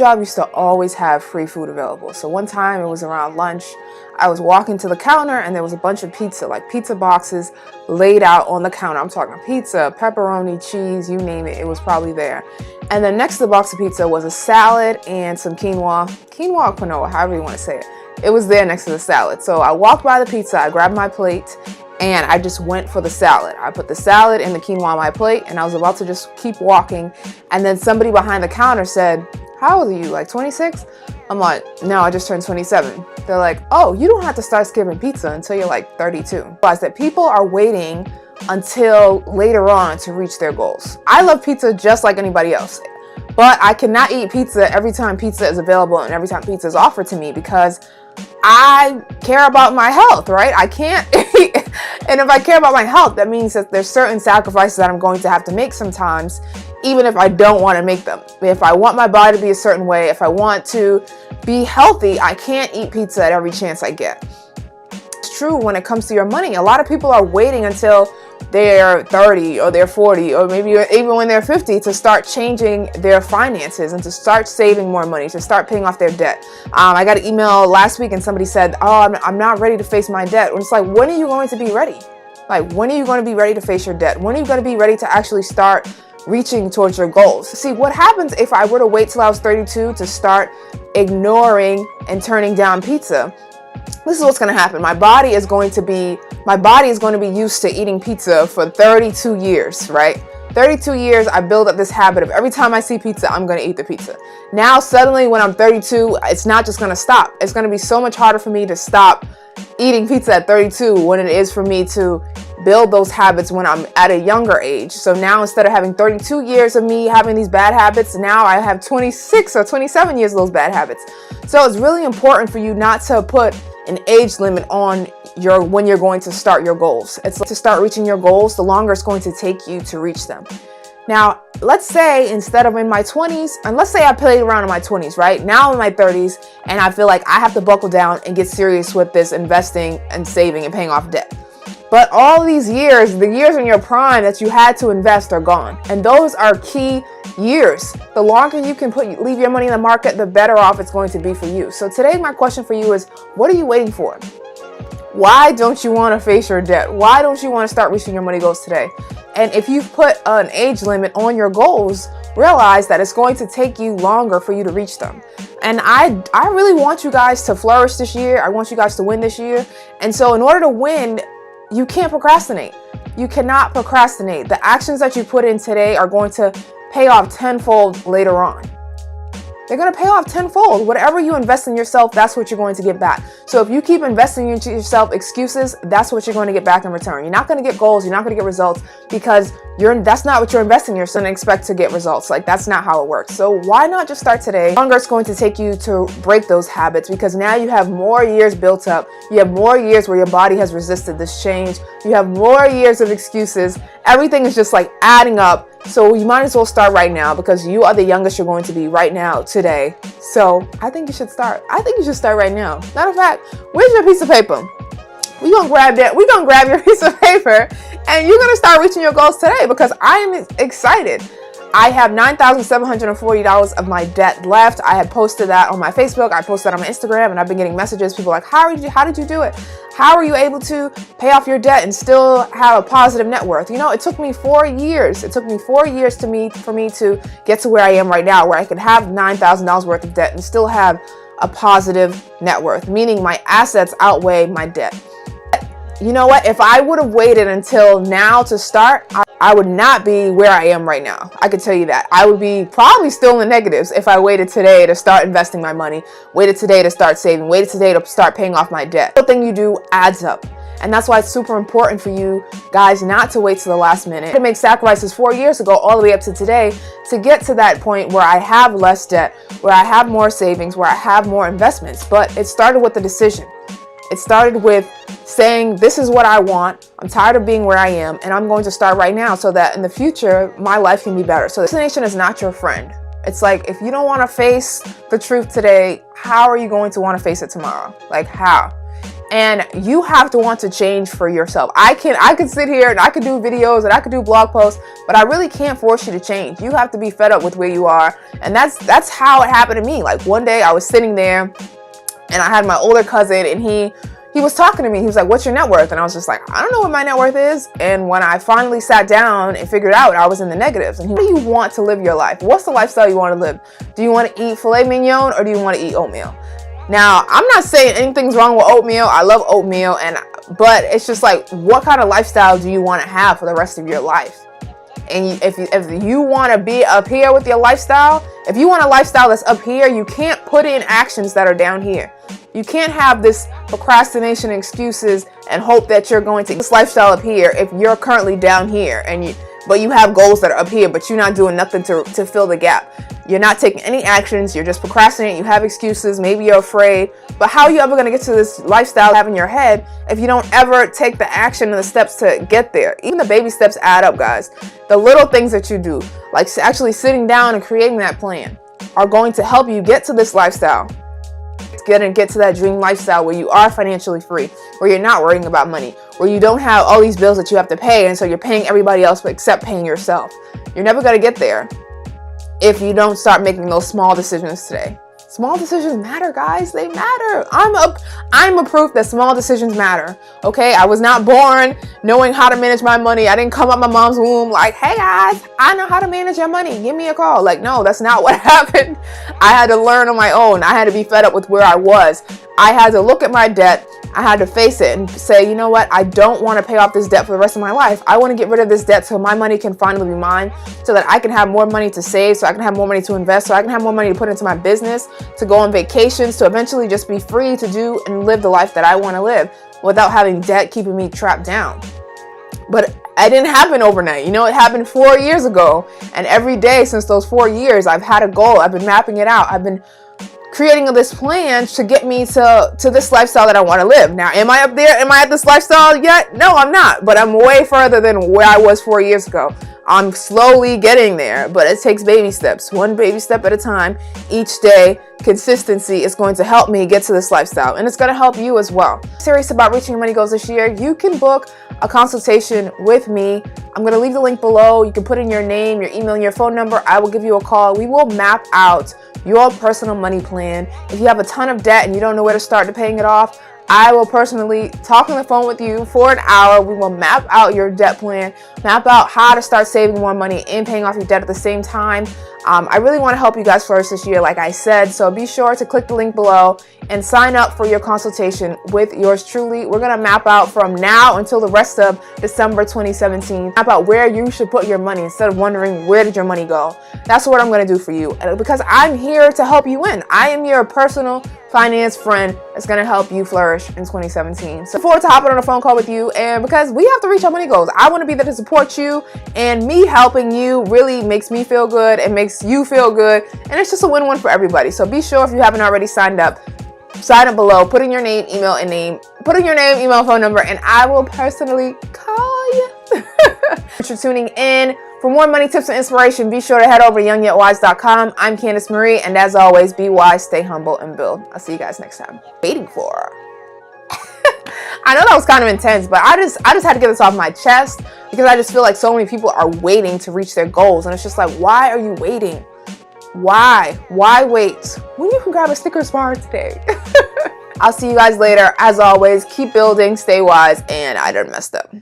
Job used to always have free food available. So one time it was around lunch, I was walking to the counter and there was a bunch of pizza, like pizza boxes laid out on the counter. I'm talking pizza, pepperoni, cheese, you name it, it was probably there. And then next to the box of pizza was a salad and some quinoa or quinoa, however you want to say it. It was there next to the salad. So I walked by the pizza, I grabbed my plate, and I just went for the salad. I put the salad and the quinoa on my plate, and I was about to just keep walking. And then somebody behind the counter said, "How old are you, like 26? I'm like, "No, I just turned 27. They're like, "Oh, you don't have to start skipping pizza until you're like 32. Realize that people are waiting until later on to reach their goals. I love pizza just like anybody else, but I cannot eat pizza every time pizza is available and every time pizza is offered to me because I care about my health, right? I can't eat. And if I care about my health, that means that there's certain sacrifices that I'm going to have to make sometimes, even if I don't want to make them. If I want my body to be a certain way, if I want to be healthy, I can't eat pizza at every chance I get. It's true when it comes to your money. A lot of people are waiting until they're 30 or they're 40 or maybe even when they're 50 to start changing their finances and to start saving more money, to start paying off their debt. I got an email last week and somebody said, "Oh, I'm not ready to face my debt." And it's like, when are you going to be ready? Like, when are you going to be ready to face your debt? When are you going to be ready to actually start reaching towards your goals? See, what happens if I were to wait till I was 32 to start ignoring and turning down pizza? This is what's going to happen. My body is going to be used to eating pizza for 32 years, right? 32 years, I build up this habit of every time I see pizza, I'm going to eat the pizza. Now, suddenly when I'm 32, it's not just going to stop. It's going to be so much harder for me to stop eating pizza at 32 when it is for me to build those habits when I'm at a younger age. So now instead of having 32 years of me having these bad habits, now I have 26 or 27 years of those bad habits. So it's really important for you not to put an age limit on when you're going to start your goals. It's to start reaching your goals, the longer it's going to take you to reach them. Now, let's say instead of in my 20s, and let's say I played around in my 20s, right? Now I'm in my 30s and I feel like I have to buckle down and get serious with this investing and saving and paying off debt. But all these years, the years in your prime that you had to invest are gone. And those are key years. The longer you can leave your money in the market, the better off it's going to be for you. So today, my question for you is, what are you waiting for? Why don't you want to face your debt? Why don't you want to start reaching your money goals today? And if you've put an age limit on your goals, realize that it's going to take you longer for you to reach them. And I really want you guys to flourish this year. I want you guys to win this year. And so in order to win, you can't procrastinate. You cannot procrastinate. The actions that you put in today are going to pay off tenfold later on. They're going to pay off tenfold. Whatever you invest in yourself, that's what you're going to get back. So if you keep investing into yourself excuses, that's what you're going to get back in return. You're not going to get goals. You're not going to get results because that's not what you're investing in yourself and expect to get results. Like, that's not how it works. So why not just start today? The longer it's going to take you to break those habits because now you have more years built up. You have more years where your body has resisted this change. You have more years of excuses. Everything is just like adding up. So you might as well start right now because you are the youngest you're going to be right now, today. So I think you should start. I think you should start right now. Matter of fact, where's your piece of paper? We're going to grab that. We're going to grab your piece of paper and you're going to start reaching your goals today because I am excited. I have $9,740 of my debt left. I had posted that on my Facebook. I posted that on my Instagram and I've been getting messages. People are like, how did you do it? How are you able to pay off your debt and still have a positive net worth? You know, it took me 4 years. It took me 4 years for me to get to where I am right now, where I could have $9,000 worth of debt and still have a positive net worth, meaning my assets outweigh my debt. You know what? If I would have waited until now to start, I would not be where I am right now. I can tell you that. I would be probably still in the negatives if I waited today to start investing my money, waited today to start saving, waited today to start paying off my debt. Everything you do adds up. And that's why it's super important for you guys not to wait to the last minute. To make sacrifices 4 years ago all the way up to today to get to that point where I have less debt, where I have more savings, where I have more investments. But it started with a decision. It started with saying, this is what I want. I'm tired of being where I am, and I'm going to start right now so that in the future, my life can be better. So destination is not your friend. It's like, if you don't want to face the truth today, how are you going to want to face it tomorrow? Like, how? And you have to want to change for yourself. I could sit here and I could do videos and I could do blog posts, but I really can't force you to change. You have to be fed up with where you are. And that's how it happened to me. Like one day I was sitting there and I had my older cousin, and he was talking to me. He was like, "What's your net worth?" And I was just like, "I don't know what my net worth is." And when I finally sat down and figured out, I was in the negatives. And how do you want to live your life? What's the lifestyle you want to live? Do you want to eat filet mignon or do you want to eat oatmeal? Now, I'm not saying anything's wrong with oatmeal. I love oatmeal, but it's just like, what kind of lifestyle do you want to have for the rest of your life? And if you want to be up here with your lifestyle, if you want a lifestyle that's up here, you can't put in actions that are down here. You can't have this procrastination excuses and hope that you're going to get this lifestyle up here if you're currently down here, but you have goals that are up here, but you're not doing nothing to fill the gap. You're not taking any actions. You're just procrastinating. You have excuses. Maybe you're afraid. But how are you ever going to get to this lifestyle you have in your head if you don't ever take the action and the steps to get there? Even the baby steps add up, guys. The little things that you do, like actually sitting down and creating that plan, are going to help you get to this lifestyle. Get to that dream lifestyle where you are financially free, where you're not worrying about money, where you don't have all these bills that you have to pay, and so you're paying everybody else except paying yourself. You're never going to get there if you don't start making those small decisions today. Small decisions matter, guys. They matter. I'm a proof that small decisions matter. Okay, I was not born knowing how to manage my money. I didn't come out my mom's womb like, "Hey guys, I know how to manage your money. Give me a call." Like, no, that's not what happened. I had to learn on my own. I had to be fed up with where I was. I had to look at my debt. I had to face it and say, you know what? I don't want to pay off this debt for the rest of my life. I want to get rid of this debt so my money can finally be mine, so that I can have more money to save, so I can have more money to invest, so I can have more money to put into my business, to go on vacations, to eventually just be free to do and live the life that I want to live without having debt keeping me trapped down. But it didn't happen overnight. You know, it happened 4 years ago. And every day since those 4 years, I've had a goal. I've been mapping it out. I've been creating this plan to get me to this lifestyle that I want to live. Now, am I up there? Am I at this lifestyle yet? No, I'm not. But I'm way further than where I was 4 years ago. I'm slowly getting there, but it takes baby steps, one baby step at a time. Each day, consistency is going to help me get to this lifestyle, and it's going to help you as well. If you're serious about reaching your money goals this year, you can book a consultation with me. I'm going to leave the link below. You can put in your name, your email, and your phone number. I will give you a call. We will map out your personal money plan. If you have a ton of debt and you don't know where to start to paying it off, I will personally talk on the phone with you for an hour. We will map out your debt plan, map out how to start saving more money and paying off your debt at the same time. I really want to help you guys flourish this year, like I said. So be sure to click the link below and sign up for your consultation with yours truly. We're going to map out from now until the rest of December 2017, map out where you should put your money instead of wondering where did your money go. That's what I'm going to do for you, because I'm here to help you win. I am your personal finance friend that's going to help you flourish in 2017. So forward to hopping on a phone call with you, and because we have to reach our money goals, I want to be there to support you, and me helping you really makes me feel good and makes you feel good, and it's just a win-win for everybody. So be sure, if you haven't already signed up, sign up below, put in your name, email, phone number, and I will personally call you. Thanks for tuning in. For more money tips and inspiration, be sure to head over to youngyetwise.com. I'm Candace Marie, and as always, be wise, stay humble, and build. I'll see you guys next time. Waiting for. I know that was kind of intense, but I just had to get this off my chest, because I just feel like so many people are waiting to reach their goals, and it's just like, why are you waiting? Why wait when you can grab a Snickers bar today? I'll see you guys later. As always, keep building, stay wise, and I done messed up.